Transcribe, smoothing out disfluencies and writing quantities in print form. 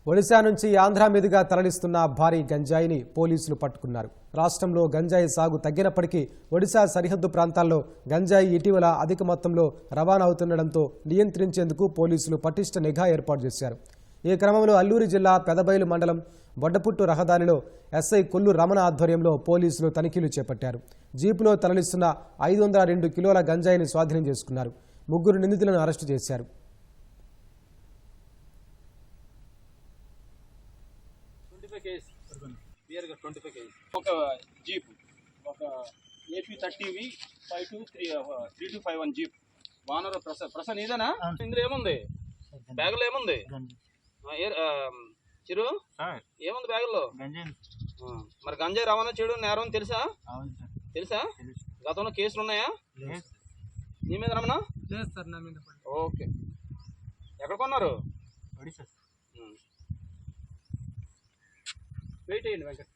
ఒడిశా నుంచి ఆంధ్ర మీదుగా తరలిస్తున్న భారీ గంజాయిని పోలీసులు పట్టుకున్నారు. రాష్ట్రంలో గంజాయి సాగు తగ్గినప్పటికీ ఒడిశా సరిహద్దు ప్రాంతాల్లో గంజాయి ఇటీవల అధిక మొత్తంలో రవాణా అవుతుండటంతో నియంత్రించేందుకు పోలీసులు పటిష్ట నిఘా ఏర్పాటు చేశారు. ఈ క్రమంలో అల్లూరి జిల్లా పెదబైలు మండలం బొడ్డపుట్టు రహదారిలో ఎస్ఐ కొల్లు రమణ ఆధ్వర్యంలో పోలీసులు తనిఖీలు చేపట్టారు. జీపులో తరలిస్తున్న 502 కిలోల గంజాయిని స్వాధీనం చేసుకున్నారు. 3 నిందితులను అరెస్టు చేశారు. ఒక జీప్ ఒక ఏపీ 30వి 523251 జీప్ వానర్ ప్రసన్ ఇదేనా? ఇందులో ఏముంది? బ్యాగులో ఏముంది? చిరు ఏముంది బ్యాగులో? మరి గంజాయి రవాణా చేయడం నేరం తెలుసా? తెలుసా? గతంలో కేసులు ఉన్నాయా నీ మీద? రమణ ఓకే. ఎక్కడ కొన్నారు? వెయిట్ చేయండి వెంకట్.